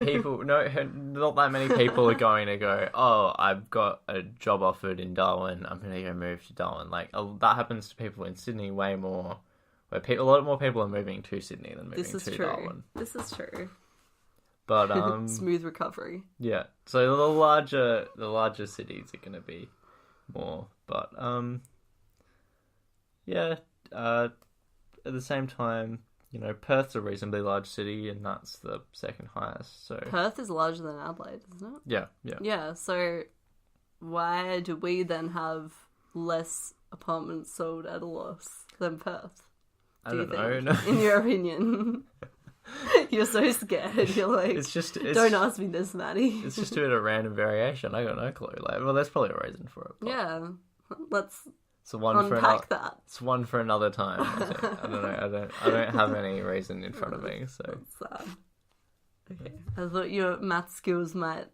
People, no, not that many people are going to go, oh, I've got a job offered in Darwin, I'm going to go move to Darwin. Like, that happens to people in Sydney way more, where a lot more people are moving to Sydney than moving to Darwin. This is true. But, smooth recovery. Yeah, so the larger cities are going to be more, but, yeah, at the same time, you know, Perth's a reasonably large city, and that's the second highest. So Perth is larger than Adelaide, isn't it? Yeah. Yeah, so why do we then have less apartments sold at a loss than Perth? I don't know. No. In your opinion? You're so scared. You're like, don't ask me this, Maddie. It's just a bit of random variation. I got no clue. Like, well, there's probably a reason for it. But... Yeah, let's... So one unpack that. It's one for another time. I think. I don't know. I don't have any reason in front of me. So that's sad. Okay. I thought your math skills might.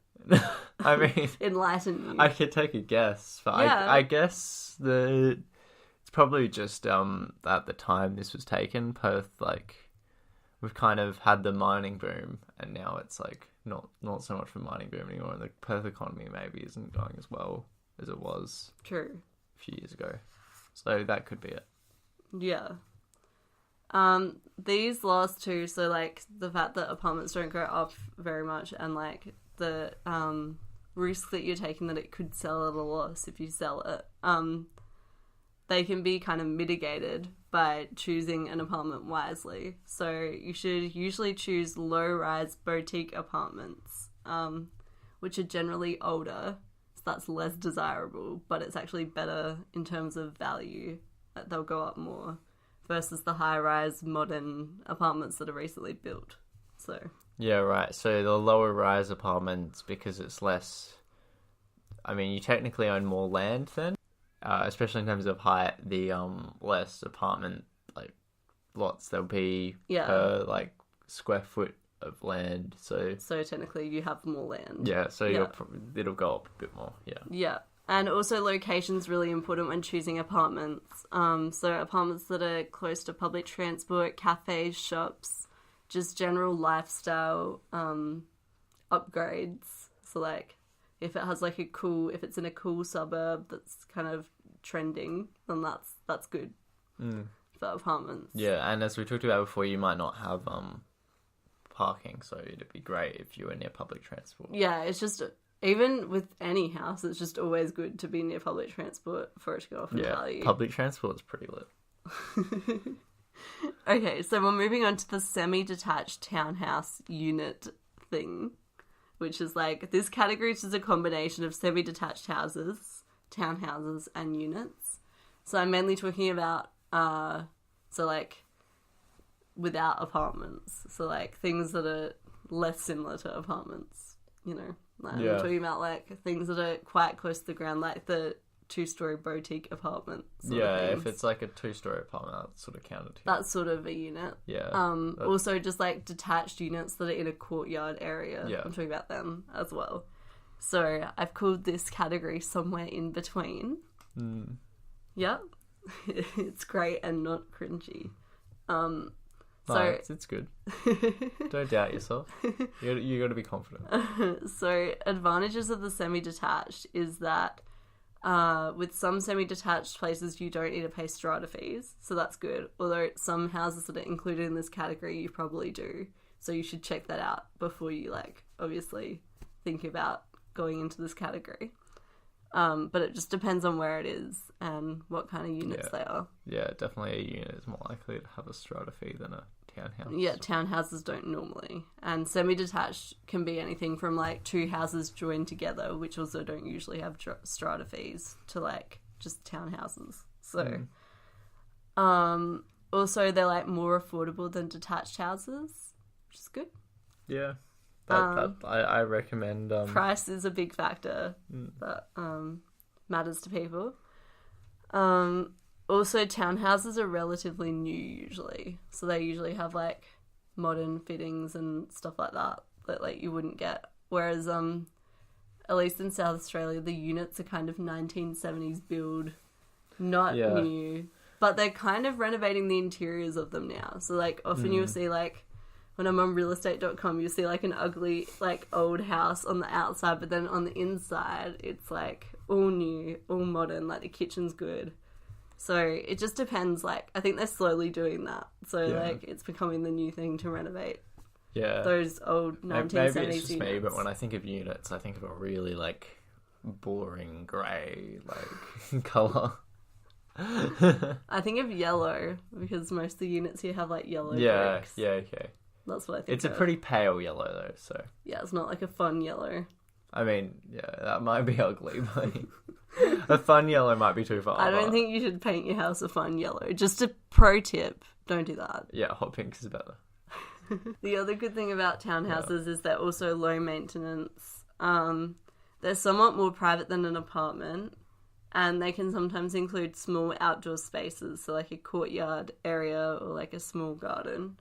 I mean, enlighten you. I could take a guess, but yeah. I guess it's probably just at the time this was taken, Perth, like, we've kind of had the mining boom, and now it's like not so much of a mining boom anymore. And the Perth economy maybe isn't going as well as it was. True. Few years ago, so that could be it. Yeah. These last two, so like the fact that apartments don't go up very much, and like the risk that you're taking that it could sell at a loss if you sell it, they can be kind of mitigated by choosing an apartment wisely. So you should usually choose low-rise boutique apartments, which are generally older. That's less desirable, but it's actually better in terms of value. They'll go up more versus the high-rise modern apartments that are recently built. So yeah, right. So the lower-rise apartments, because it's less... I mean, you technically own more land then, especially in terms of height. The less apartment like lots there'll be per like square foot of land, so technically you have more land. Yeah, so it'll go up a bit more. Yeah, and also location's really important when choosing apartments. So apartments that are close to public transport, cafes, shops, just general lifestyle upgrades. So like if it has like if it's in a cool suburb that's kind of trending, then that's good for apartments. Yeah, and as we talked about before, you might not have parking, so it'd be great if you were near public transport. Yeah, it's just, even with any house, it's just always good to be near public transport for it to go off in value. Public transport's pretty lit. Okay, so we're moving on to the semi-detached townhouse unit thing, which is like, this category is a combination of semi-detached houses, townhouses, and units. So I'm mainly talking about, so like, without apartments, so like things that are less similar to apartments, you know, like I'm talking about like things that are quite close to the ground, like the 2-story boutique apartment if it's like a 2-story apartment, that's sort of counted to that's sort of a unit. Also just like detached units that are in a courtyard area, I'm talking about them as well. So I've called this category somewhere in between. It's great and not cringy. So it's good. Don't doubt yourself. You got to be confident. So advantages of the semi-detached is that with some semi-detached places you don't need to pay strata fees, so that's good. Although some houses that are included in this category you probably do, so you should check that out before you like obviously think about going into this category. But it just depends on where it is and what kind of units they are. Yeah, definitely a unit is more likely to have a strata fee than a townhouse. Yeah, townhouses don't normally. And semi-detached can be anything from like 2 houses joined together, which also don't usually have strata fees, to like just townhouses. So, also they're like more affordable than detached houses, which is good. Yeah. I recommend... price is a big factor that matters to people. Also, townhouses are relatively new usually. So they usually have, like, modern fittings and stuff like that like, you wouldn't get. Whereas, at least in South Australia, the units are kind of 1970s build, not new. But they're kind of renovating the interiors of them now. So, like, often you'll see, like, when I'm on realestate.com, you see like an ugly, like old house on the outside, but then on the inside, it's like all new, all modern, like the kitchen's good. So it just depends. Like, I think they're slowly doing that. So like, it's becoming the new thing to renovate. Yeah. Those old 1970s Maybe it's just units. me, but when I think of units, I think of a really like boring grey like colour. I think of yellow because most of the units here have like yellow bricks. Yeah, okay. That's what I think It's of. a pretty pale yellow though, so. Yeah, it's not like a fun yellow. I mean, yeah, that might be ugly, but a fun yellow might be too far. I don't think you should paint your house a fun yellow. Just a pro tip, don't do that. Yeah, hot pink is better. The other good thing about townhouses is they're also low maintenance. They're somewhat more private than an apartment, and they can sometimes include small outdoor spaces, so like a courtyard area or like a small garden.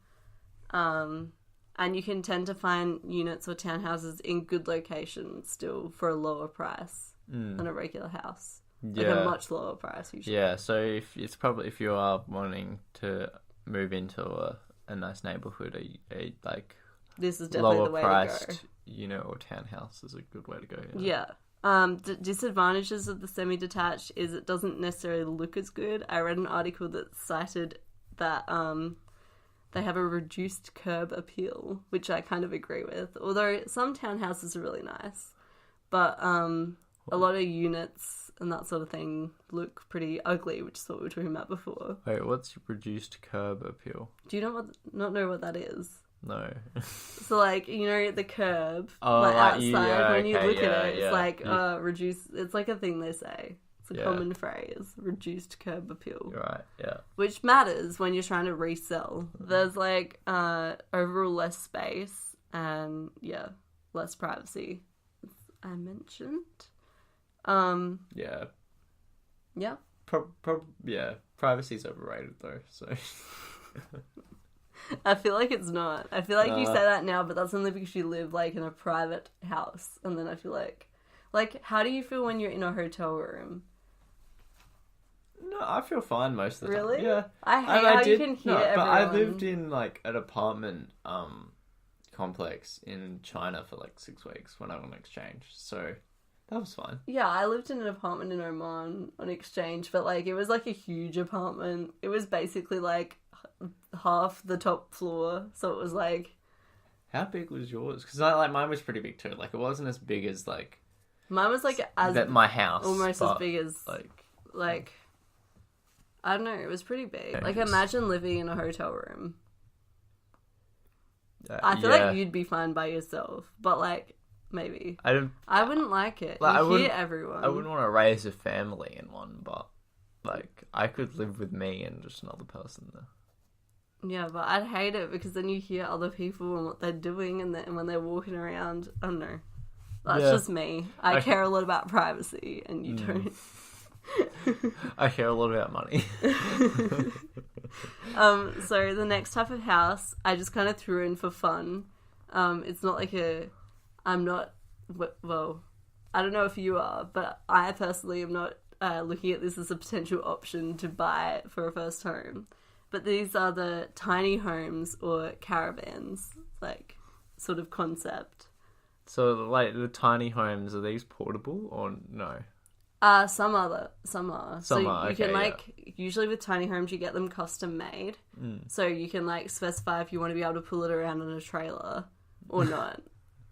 And you can tend to find units or townhouses in good locations still for a lower price than a regular house. Like a much lower price usually. Yeah, so if you are wanting to move into a nice neighborhood, a like this is definitely lower the way priced to go. unit or townhouse is a good way to go. Yeah. Disadvantages of the semi-detached is it doesn't necessarily look as good. I read an article that cited that they have a reduced curb appeal, which I kind of agree with. Although some townhouses are really nice, but a lot of units and that sort of thing look pretty ugly, which is what we were talking about before. Wait, what's reduced curb appeal? Do you not know what that is? No. So, like, you know, the curb, like outside, when you look at it, it's like, reduce, it's like a thing they say. It's a common phrase, reduced curb appeal. Right, yeah. Which matters when you're trying to resell. There's, like, overall less space and, less privacy, as I mentioned. Yeah. Yeah. Privacy's overrated, though, so... I feel like it's not. I feel like you say that now, but that's only because you live, like, in a private house. And then I feel like, how do you feel when you're in a hotel room? No, I feel fine most of the time. Really? Yeah. I hate how you can hear everyone. But I lived in, like, an apartment complex in China for, like, 6 weeks when I went on exchange. So, that was fine. Yeah, I lived in an apartment in Oman on exchange, but, like, it was, like, a huge apartment. It was basically, like, half the top floor, so it was like... How big was yours? Because mine was pretty big too. Like, it wasn't as big as like... Mine was like my house. Almost as big as like I don't know, it was pretty big. Like, imagine living in a hotel room. I feel like you'd be fine by yourself, but like maybe I wouldn't like it. Like, you hear everyone. I wouldn't want to raise a family in one, but like I could live with me and just another person there. Yeah, but I'd hate it because then you hear other people and what they're doing and when they're walking around. I don't know. That's just me. I care a lot about privacy and you don't. I care a lot about money. So the next type of house I just kind of threw in for fun. It's not like I'm not, well, I don't know if you are, but I personally am not looking at this as a potential option to buy for a first home. But these are the tiny homes or caravans, like, sort of concept. So, like, the tiny homes, are these portable or no? Some are. So you can, like, usually with tiny homes, you get them custom made. So you can, like, specify if you want to be able to pull it around in a trailer or not.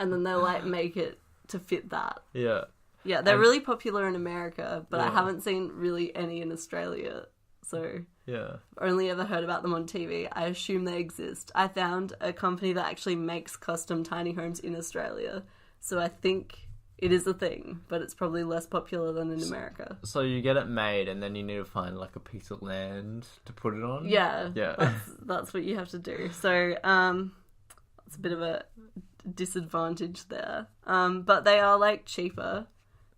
And then they'll, like, make it to fit that. Yeah. Yeah, they're really popular in America, but I haven't seen really any in Australia. So only ever heard about them on TV. I assume they exist. I found a company that actually makes custom tiny homes in Australia. So I think it is a thing, but it's probably less popular than in America. So you get it made and then you need to find like a piece of land to put it on? Yeah. That's what you have to do. So it's a bit of a disadvantage there. But they are like cheaper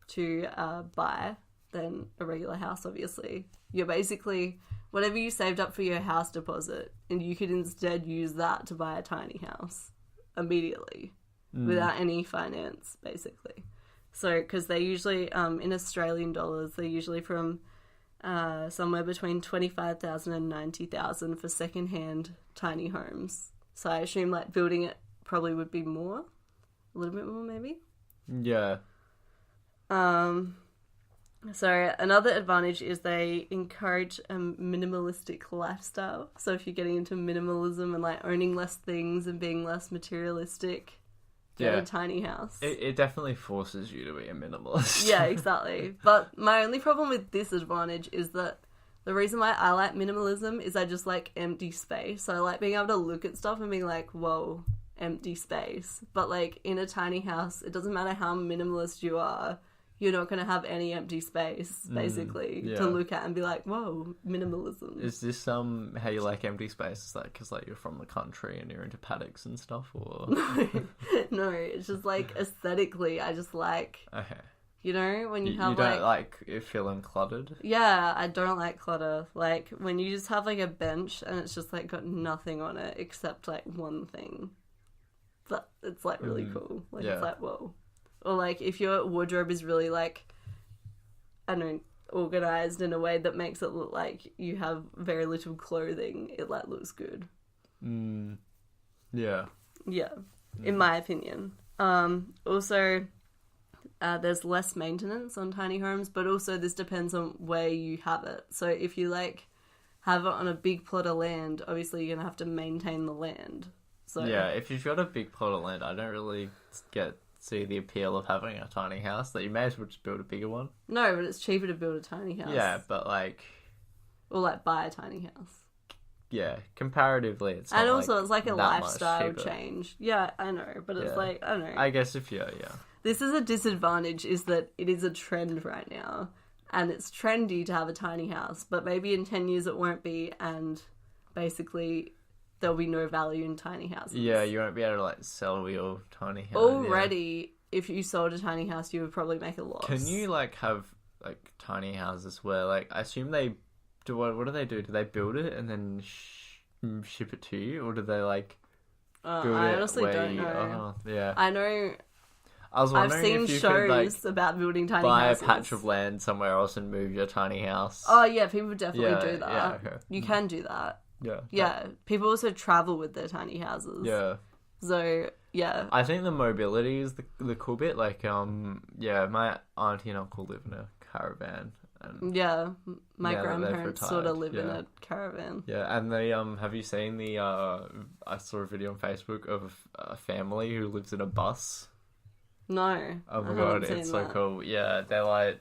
to buy than a regular house, obviously. You're basically whatever you saved up for your house deposit, and you could instead use that to buy a tiny house immediately without any finance, basically. So, because they usually, in Australian dollars, they're usually from somewhere between 25,000 and 90,000 for second-hand tiny homes. So I assume like building it probably would be more, a little bit more maybe. Yeah. So another advantage is they encourage a minimalistic lifestyle. So if you're getting into minimalism and like owning less things and being less materialistic, get a tiny house. It definitely forces you to be a minimalist. Yeah, exactly. But my only problem with this advantage is that the reason why I like minimalism is I just like empty space. So I like being able to look at stuff and being like, whoa, empty space. But like in a tiny house, it doesn't matter how minimalist you are, you're not going to have any empty space, basically, to look at and be like, whoa, minimalism. Is this how you like empty space? Is that because like you're from the country and you're into paddocks and stuff, or? No, it's just like aesthetically, I just like, you know, when you have you don't like it feeling cluttered? Yeah, I don't like clutter. Like when you just have like a bench and it's just like got nothing on it except like one thing. But it's like really cool. Like it's like, whoa. Or, like, if your wardrobe is really, like, I don't know, organised in a way that makes it look like you have very little clothing, it, like, looks good. Yeah. Yeah, in my opinion. Also, there's less maintenance on tiny homes, but also this depends on where you have it. So if you, like, have it on a big plot of land, obviously you're going to have to maintain the land. So yeah, if you've got a big plot of land, I don't really see the appeal of having a tiny house. That you may as well just build a bigger one. No, but it's cheaper to build a tiny house. Yeah, but like... Or like buy a tiny house. Yeah, comparatively it's not. And also like it's like a lifestyle change. Yeah, I know, but it's like, I don't know. I guess if yeah. This is a disadvantage, is that it is a trend right now. And it's trendy to have a tiny house, but maybe in 10 years it won't be, and basically there'll be no value in tiny houses. Yeah, you won't be able to like sell your tiny house. Already, if you sold a tiny house, you would probably make a loss. Can you like have like tiny houses where like, I assume they do, what do they do? Do they build it and then ship it to you, or do they like build I it honestly don't know. Yeah, I know. I was wondering I've seen if you shows could, like, about building tiny buy houses. a patch of land somewhere else and move your tiny house. Oh yeah, people definitely do that. Yeah, okay. You can do that. Yeah. Yeah, people also travel with their tiny houses. Yeah. So, yeah. I think the mobility is the cool bit. Like, yeah, my auntie and uncle live in a caravan. And yeah, my grandparents sort of live in a caravan. Yeah, and they, have you seen I saw a video on Facebook of a family who lives in a bus? No. Oh my god, it's so cool. Yeah, they're like,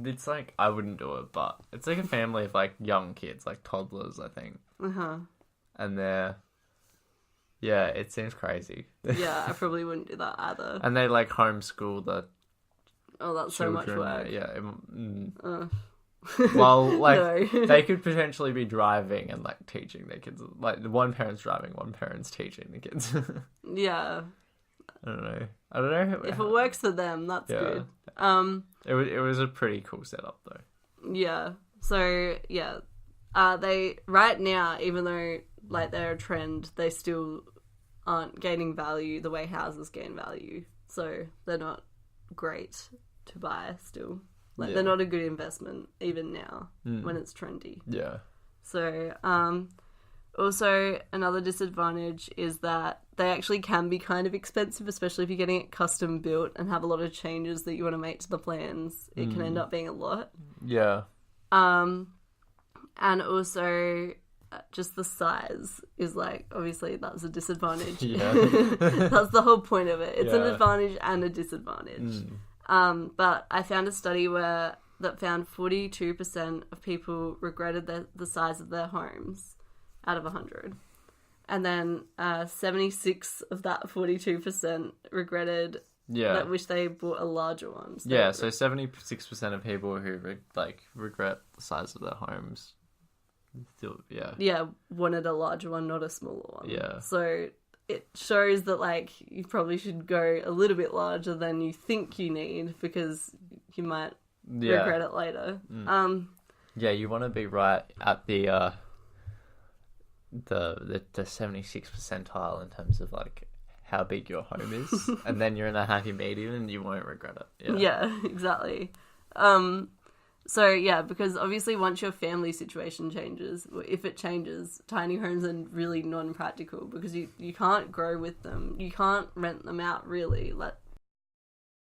it's like, I wouldn't do it, but it's like a family of like young kids, like toddlers, I think. And they're, yeah, it seems crazy. Yeah, I probably wouldn't do that either. And they like homeschool the that's children. So much work. Yeah. Well, like, they could potentially be driving and like teaching their kids. Like, one parent's driving, one parent's teaching the kids. Yeah. I don't know. If it works for them, that's good. It was a pretty cool setup though. Yeah. So yeah, they right now, even though like they're a trend, they still aren't gaining value the way houses gain value. So they're not great to buy still. Like they're not a good investment even now when it's trendy. Yeah. So also another disadvantage is that they actually can be kind of expensive, especially if you're getting it custom built and have a lot of changes that you want to make to the plans. It can end up being a lot. Yeah. And also just the size is like, obviously that's a disadvantage. Yeah. That's the whole point of it. It's an advantage and a disadvantage. But I found a study that found 42% of people regretted the size of their homes out of 100. And then 76 of that 42% regretted that wish they bought a larger one. So yeah, so 76% of people who regret the size of their homes still, wanted a larger one, not a smaller one. Yeah. So it shows that like you probably should go a little bit larger than you think you need, because you might regret it later. Yeah, you want to be right at the 76th percentile in terms of like how big your home is, and then you're in a happy medium and you won't regret it. Yeah, exactly. So, yeah, because obviously once your family situation changes, if it changes, tiny homes are really non-practical because you can't grow with them. You can't rent them out, really. Like,